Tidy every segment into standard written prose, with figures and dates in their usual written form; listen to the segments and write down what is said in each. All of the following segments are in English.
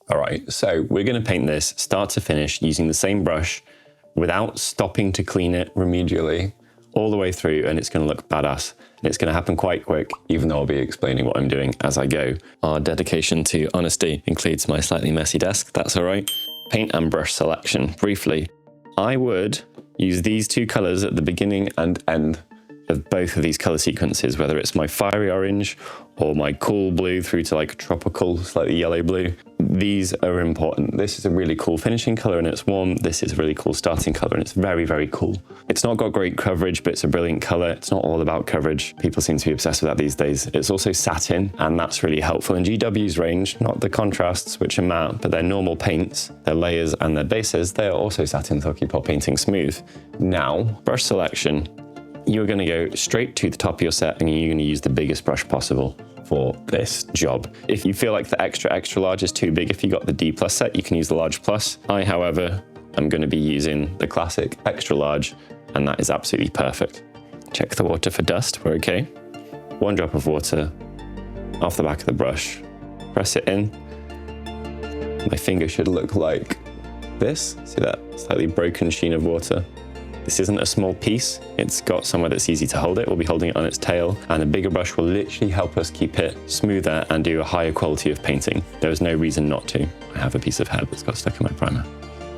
All right, so we're going to paint this start to finish using the same brush without stopping to clean it remedially all the way through, and it's going to look badass. And it's going to happen quite quick, even though I'll be explaining what I'm doing as I go. Our dedication to honesty includes my slightly messy desk. That's all right. Paint and brush selection. Briefly, I would use these two colors at the beginning and end of both of these color sequences, whether it's my fiery orange or my cool blue through to like tropical, slightly yellow blue. These are important. This is a really cool finishing color and it's warm. This is a really cool starting color and it's very, very cool. It's not got great coverage, but it's a brilliant color. It's not all about coverage. People seem to be obsessed with that these days. It's also satin, and that's really helpful in GW's range, not the contrasts, which are matte, but their normal paints, their layers and their bases, they are also satin to keep our painting smooth. Now, brush selection. You're going to go straight to the top of your set and you're going to use the biggest brush possible for this job. If you feel like the extra large is too big, if you got the D+ set, you can use the large plus. I, however, am going to be using the classic extra large, and that is absolutely perfect. Check the water for dust, we're okay. 1 drop of water off the back of the brush, press it in. My finger should look like this. See that slightly broken sheen of water? This isn't a small piece, it's got somewhere that's easy to hold it. We'll be holding it on its tail, and a bigger brush will literally help us keep it smoother and do a higher quality of painting. There is no reason not to. I have a piece of hair that's got stuck in my primer.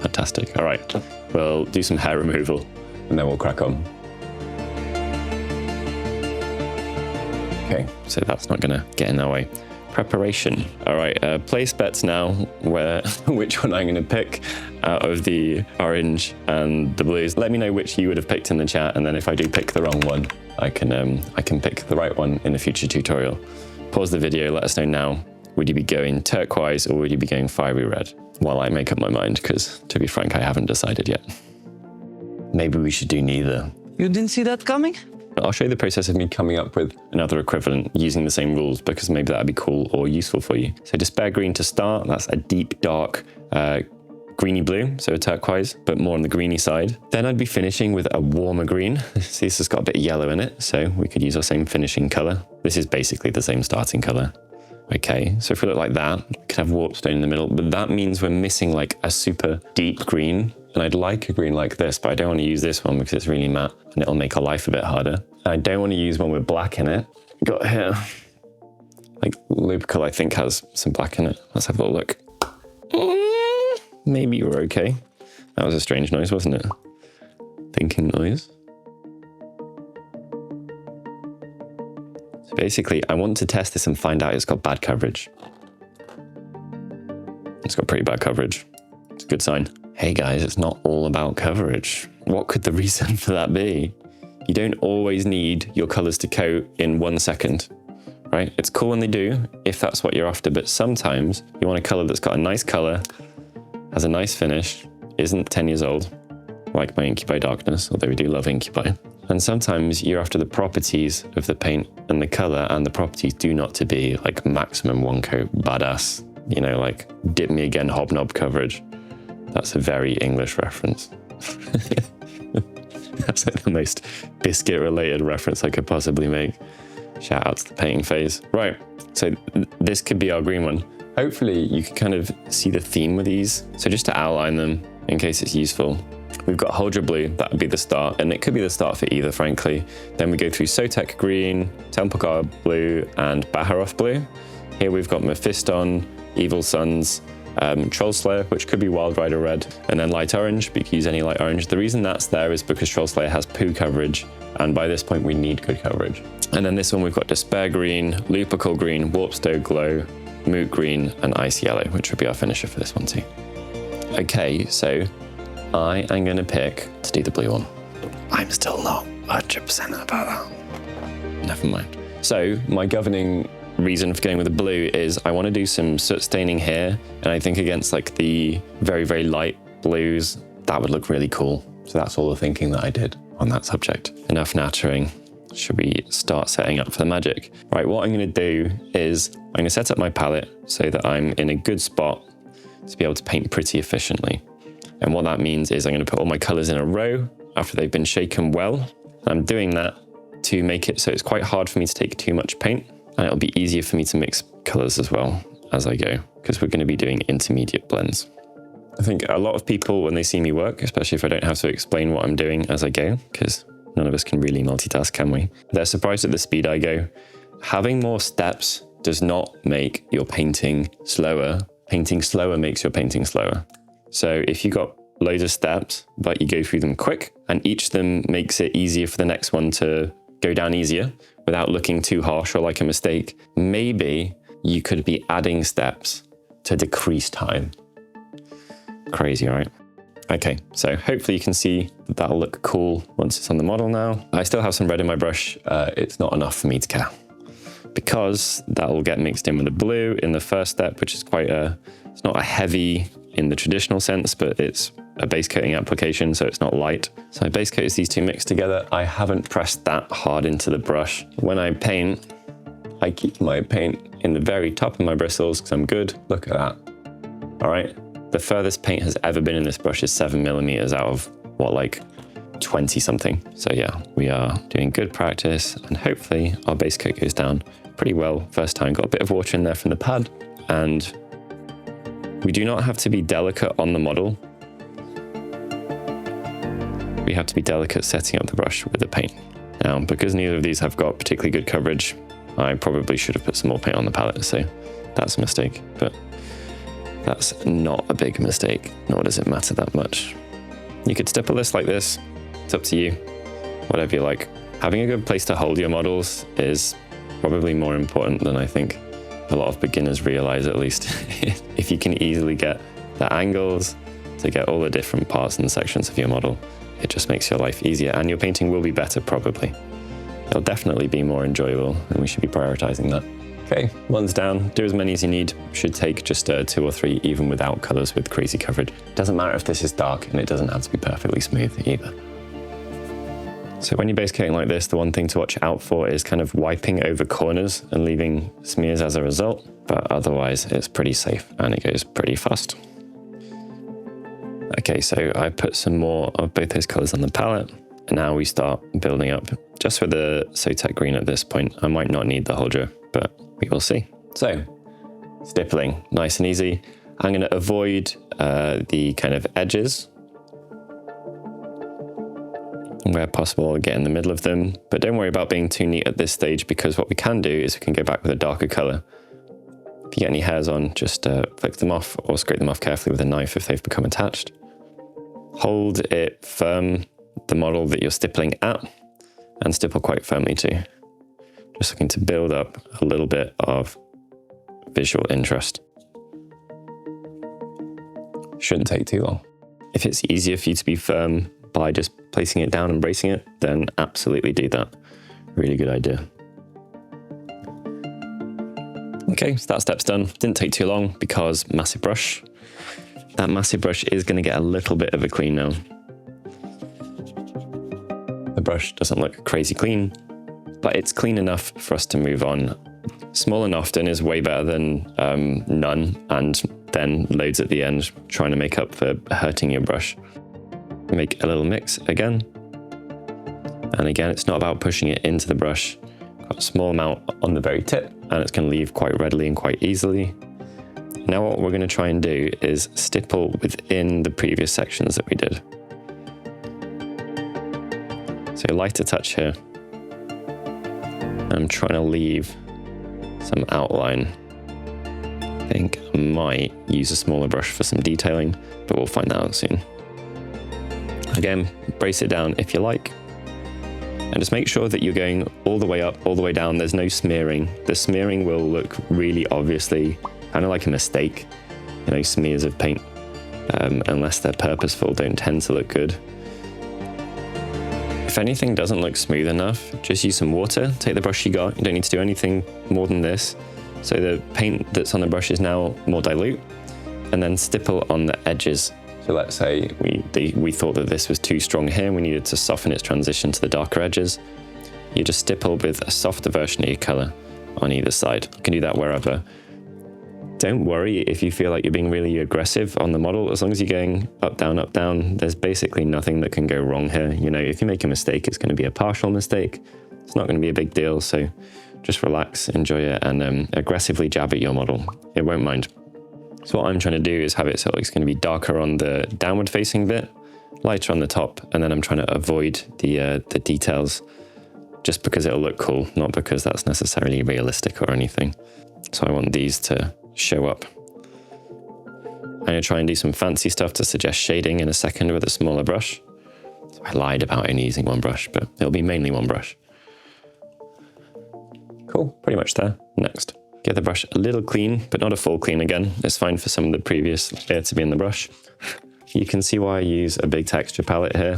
Fantastic. All right, we'll do some hair removal and then we'll crack on. Okay, so that's not gonna get in our way. Preparation. All right, place bets now where which one I'm going to pick out of the orange and the blues. Let me know which you would have picked in the chat, and then if I do pick the wrong one, I can pick the right one in a future tutorial. Pause the video, let us know now. Would you be going turquoise or would you be going fiery red? While I make up my mind, because to be frank, I haven't decided yet. Maybe we should do neither. You didn't see that coming? I'll show you the process of me coming up with another equivalent using the same rules, because maybe that'd be cool or useful for you. So despair green to start, that's a deep, dark, greeny blue, so a turquoise, but more on the greeny side. Then I'd be finishing with a warmer green. See, this has got a bit of yellow in it, so we could use our same finishing color. This is basically the same starting color. Okay, so if we look like that, we could have warp stone in the middle, but that means we're missing like a super deep green. And I'd like a green like this, but I don't want to use this one because it's really matte and it'll make our life a bit harder. And I don't want to use one with black in it. Got here, like Lupical I think has some black in it. Let's have a look. Maybe we're okay. That was a strange noise, wasn't it? Thinking noise. So basically, I want to test this and find out it's got bad coverage. It's got pretty bad coverage. It's a good sign. Hey guys, it's not all about coverage. What could the reason for that be? You don't always need your colors to coat in 1 second, right? It's cool when they do, if that's what you're after, but sometimes you want a color that's got a nice color, has a nice finish, isn't 10 years old, like my Incubi Darkness, although we do love Incubi. And sometimes you're after the properties of the paint, and the color and the properties do not to be like maximum 1 coat badass, you know, like dip me again hobnob coverage. That's a very English reference. That's like the most biscuit-related reference I could possibly make. Shout out to the painting phase. Right, so this could be our green one. Hopefully you can kind of see the theme with these. So just to outline them, in case it's useful, we've got Huldra Blue, that would be the start, and it could be the start for either, frankly. Then we go through Sotek Green, Tempelgar Blue, and Baharoth Blue. Here we've got Mephiston, Evil Sons, Troll Slayer, which could be Wild Rider Red, and then Light Orange, but you can use any light orange. The reason that's there is because Troll Slayer has poo coverage, and by this point we need good coverage. And then this one we've got Despair Green, Lupical Green, Warpstone Glow, Moot Green, and Ice Yellow, which would be our finisher for this one too. Okay, so I am going to pick to do the blue one. I'm still not 100% about that. Never mind. So my governing reason for going with the blue is I want to do some soot staining here, and I think against like the very, very light blues, that would look really cool. So that's all the thinking that I did on that subject. Enough nattering. Should we start setting up for the magic? Right, what I'm going to do is I'm going to set up my palette so that I'm in a good spot to be able to paint pretty efficiently. And what that means is I'm going to put all my colors in a row after they've been shaken well. I'm doing that to make it so it's quite hard for me to take too much paint, and it'll be easier for me to mix colors as well. as I go, because we're going to be doing intermediate blends. I think a lot of people, when they see me work, especially if I don't have to explain what I'm doing as I go, because none of us can really multitask, can we? They're surprised at the speed I go. Having more steps does not make your painting slower. Painting slower makes your painting slower. So if you've got loads of steps, but you go through them quick, and each of them makes it easier for the next one to go down easier without looking too harsh or like a mistake, maybe you could be adding steps to decrease time. Crazy, right? Okay, so hopefully you can see that that'll look cool once it's on the model now. I still have some red in my brush. It's not enough for me to care, because that will get mixed in with the blue in the first step, which is it's not a heavy in the traditional sense, but it's a base coating application, so it's not light. So I base coat these two mixed together. I haven't pressed that hard into the brush. When I paint, I keep my paint in the very top of my bristles because I'm good. Look at that. All right. The furthest paint has ever been in this brush is 7mm out of what, like 20 something. So yeah, we are doing good practice, and hopefully our base coat goes down pretty well first time. Got a bit of water in there from the pad, and we do not have to be delicate on the model. We have to be delicate setting up the brush with the paint. Now, because neither of these have got particularly good coverage, I probably should have put some more paint on the palette, so that's a mistake, but that's not a big mistake, nor does it matter that much. You could stipple this like this. It's up to you, whatever you like. Having a good place to hold your models is probably more important than I think a lot of beginners realize, at least. If you can easily get the angles to get all the different parts and sections of your model, it just makes your life easier, and your painting will be better probably. It'll definitely be more enjoyable, and we should be prioritizing that. Okay, one's down. Do as many as you need. Should take just 2 or 3, even without colors with crazy coverage. Doesn't matter if this is dark, and it doesn't have to be perfectly smooth either. So when you're base coating like this, the one thing to watch out for is kind of wiping over corners and leaving smears as a result, but otherwise it's pretty safe and it goes pretty fast. Okay, so I put some more of both those colors on the palette, and now we start building up. Just with the Sotek green at this point, I might not need the whole drip, but we will see. So, stippling, nice and easy. I'm going to avoid the kind of edges. Where possible, I'll get in the middle of them, but don't worry about being too neat at this stage, because what we can do is we can go back with a darker color. If you get any hairs on, just flick them off or scrape them off carefully with a knife if they've become attached. Hold it firm, the model that you're stippling at, and stipple quite firmly too. Just looking to build up a little bit of visual interest. Shouldn't take too long. If it's easier for you to be firm by just placing it down and bracing it, then absolutely do that. Really good idea. Okay, so that step's done. Didn't take too long because massive brush. That massive brush is going to get a little bit of a clean now. The brush doesn't look crazy clean, but it's clean enough for us to move on. Small and often is way better than none, and then loads at the end, trying to make up for hurting your brush. Make a little mix again. And again, it's not about pushing it into the brush. Got a small amount on the very tip, and it's going to leave quite readily and quite easily. Now what we're going to try and do is stipple within the previous sections that we did. So lighter touch here. I'm trying to leave some outline. I think I might use a smaller brush for some detailing, but we'll find that out soon. Again, brace it down if you like. And just make sure that you're going all the way up, all the way down. There's no smearing. The smearing will look really obviously kind of like a mistake. You know, smears of paint, unless they're purposeful, don't tend to look good. If anything doesn't look smooth enough, just use some water. Take the brush you got. You don't need to do anything more than this. So the paint that's on the brush is now more dilute, and then stipple on the edges. So let's say we thought that this was too strong here and we needed to soften its transition to the darker edges. You just stipple with a softer version of your color on either side. You can do that wherever. Don't worry if you feel like you're being really aggressive on the model. As long as you're going up, down, there's basically nothing that can go wrong here. You know, if you make a mistake, it's going to be a partial mistake. It's not going to be a big deal. So just relax, enjoy it, and aggressively jab at your model. It won't mind. So what I'm trying to do is have it so it's going to be darker on the downward facing bit, lighter on the top, and then I'm trying to avoid the details just because it'll look cool, not because that's necessarily realistic or anything. So I want these to show up. I'm going to try and do some fancy stuff to suggest shading in a second with a smaller brush. So I lied about only using one brush, but it'll be mainly one brush. Cool, pretty much there. Next. Get the brush a little clean, but not a full clean again. It's fine for some of the previous layer to be in the brush. You can see why I use a big texture palette here.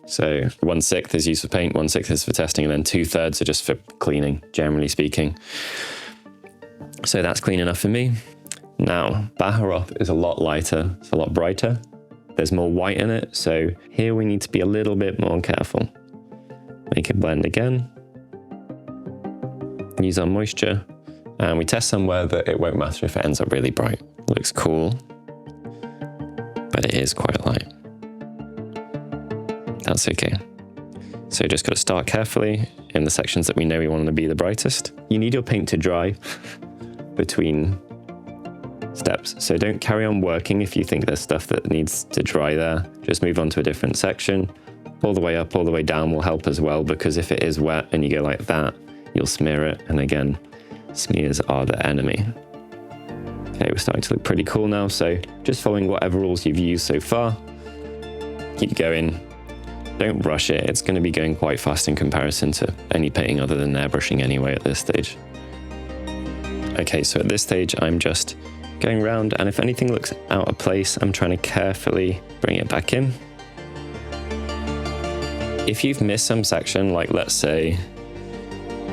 So 1/6 is used for paint, 1/6 is for testing, and then 2/3 are just for cleaning, generally speaking. So that's clean enough for me. Now, Baharop is a lot lighter, it's a lot brighter. There's more white in it, so here we need to be a little bit more careful. Make it blend again. Use our moisture. And we test somewhere that it won't matter if it ends up really bright. Looks cool, but it is quite light. That's okay. So just got to start carefully in the sections that we know we want to be the brightest. You need your paint to dry between steps. So don't carry on working if you think there's stuff that needs to dry there. Just move on to a different section. All the way up, all the way down will help as well, because if it is wet and you go like that, you'll smear it. And again, smears are the enemy. Okay, we're starting to look pretty cool now, so just following whatever rules you've used so far. Keep going. Don't rush it. It's going to be going quite fast in comparison to any painting other than airbrushing anyway at this stage. Okay, so at this stage, I'm just going around, and if anything looks out of place, I'm trying to carefully bring it back in. If you've missed some section, like let's say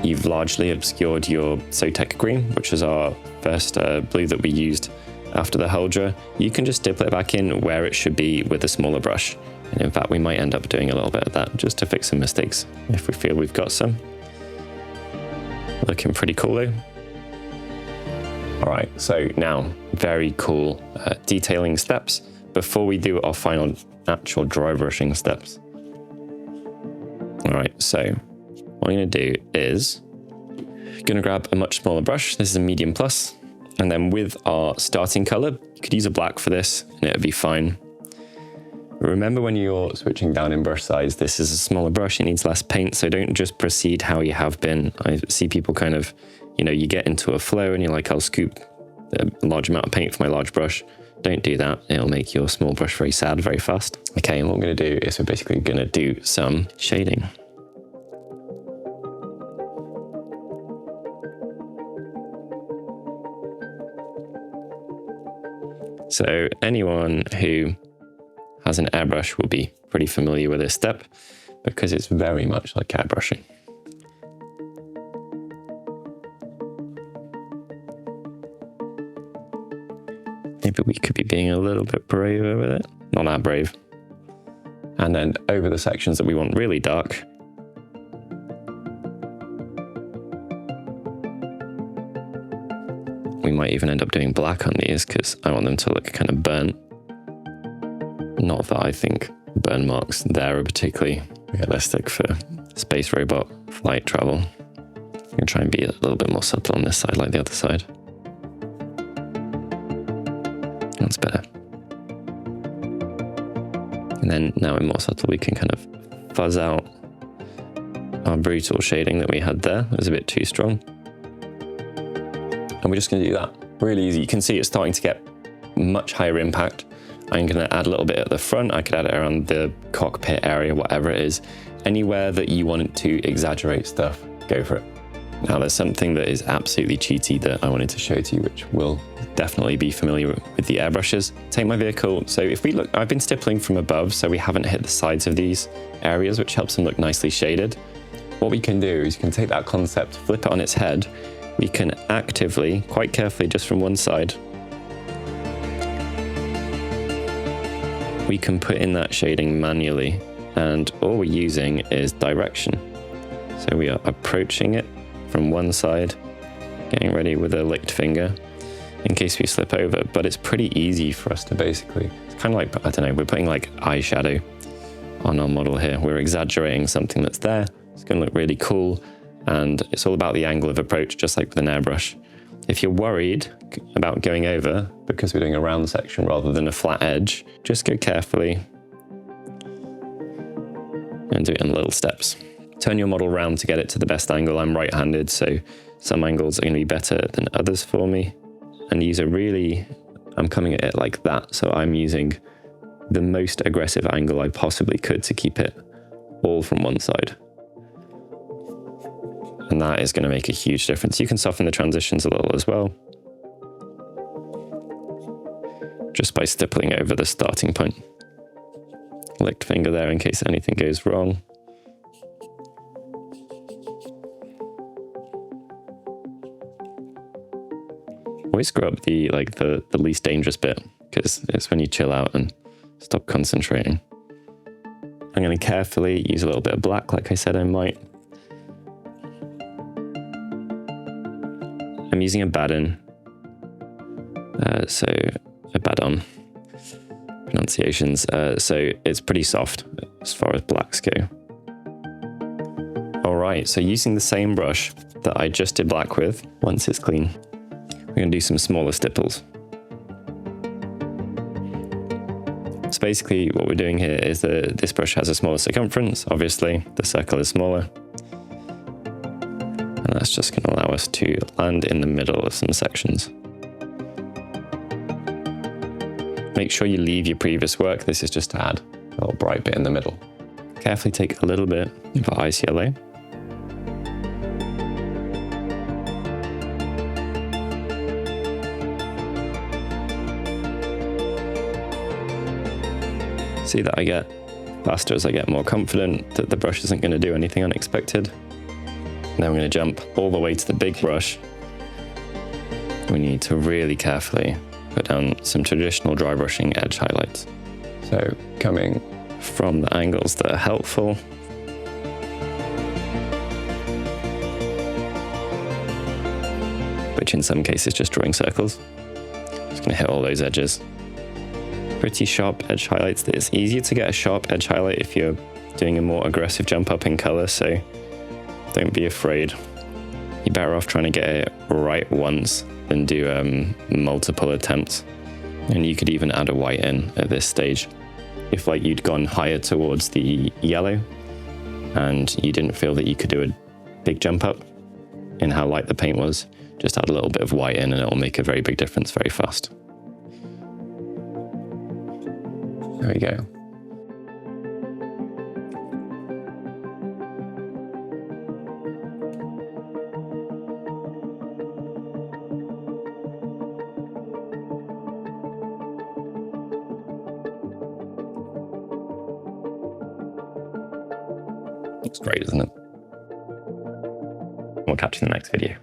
you've largely obscured your Sotek green, which is our first blue that we used after the Huldra, you can just stipple it back in where it should be with a smaller brush. And in fact, we might end up doing a little bit of that just to fix some mistakes if we feel we've got some. Looking pretty cool though. All right, so now very cool detailing steps before we do our final actual dry brushing steps. All right, so what I'm going to do is going to grab a much smaller brush. This is a medium plus. And then with our starting color, you could use a black for this and it would be fine. Remember when you're switching down in brush size, this is a smaller brush, it needs less paint. So don't just proceed how you have been. I see people kind of, you get into a flow and you're like, I'll scoop a large amount of paint for my large brush. Don't do that. It'll make your small brush very sad very fast. Okay, and what we're going to do is we're basically going to do some shading. So anyone who has an airbrush will be pretty familiar with this step because it's very much like airbrushing. Maybe we could be being a little bit braver with it. Not that brave. And then over the sections that we want really dark, we might even end up doing black on these because I want them to look kind of burnt. Not that I think burn marks there are particularly realistic for space robot flight travel. I'm going to try and be a little bit more subtle on this side like the other side. That's better. And then now we're more subtle, we can kind of fuzz out our brutal shading that we had there. It was a bit too strong. And we're just going to do that really easy. You can see it's starting to get much higher impact. I'm going to add a little bit at the front. I could add it around the cockpit area, whatever it is. Anywhere that you want it to exaggerate stuff, go for it. Now there's something that is absolutely cheaty that I wanted to show to you, which will definitely be familiar with the airbrushes. Take my vehicle. So if we look, I've been stippling from above, so we haven't hit the sides of these areas, which helps them look nicely shaded. What we can do is you can take that concept, flip it on its head. We can actively, quite carefully, just from one side, we can put in that shading manually, and all we're using is direction. So we are approaching it from one side, getting ready with a licked finger in case we slip over, but it's pretty easy for us to basically, it's kind of like, I don't know, we're putting like eyeshadow on our model here. We're exaggerating something that's there. It's going to look really cool. And it's all about the angle of approach, just like with an airbrush. If you're worried about going over, because we're doing a round section rather than a flat edge, just go carefully and do it in little steps. Turn your model round to get it to the best angle. I'm right-handed, so some angles are going to be better than others for me. And I'm coming at it like that, so I'm using the most aggressive angle I possibly could to keep it all from one side. And that is going to make a huge difference. You can soften the transitions a little as well, just by stippling over the starting point. Licked finger there in case anything goes wrong. Always screw up the least dangerous bit, because it's when you chill out and stop concentrating. I'm going to carefully use a little bit of black, like I said I might. I'm using a Badon, so a Badon pronunciations, so it's pretty soft as far as blacks go. All right, so using the same brush that I just did black with, once it's clean, we're going to do some smaller stipples. So basically what we're doing here is that this brush has a smaller circumference, obviously the circle is smaller. And that's just going to allow us to land in the middle of some sections. Make sure you leave your previous work. This is just to add a little bright bit in the middle. Carefully take a little bit of ice yellow. See that I get faster as I get more confident that the brush isn't going to do anything unexpected. Then we're going to jump all the way to the big brush. We need to really carefully put down some traditional dry brushing edge highlights. So coming from the angles that are helpful. Which in some cases just drawing circles. Just going to hit all those edges. Pretty sharp edge highlights. It's easier to get a sharp edge highlight if you're doing a more aggressive jump up in color, so don't be afraid. You're better off trying to get it right once than do multiple attempts. And you could even add a white in at this stage. If you'd gone higher towards the yellow and you didn't feel that you could do a big jump up in how light the paint was, just add a little bit of white in and it'll make a very big difference very fast. There we go. Looks great, isn't it? We'll catch you in the next video.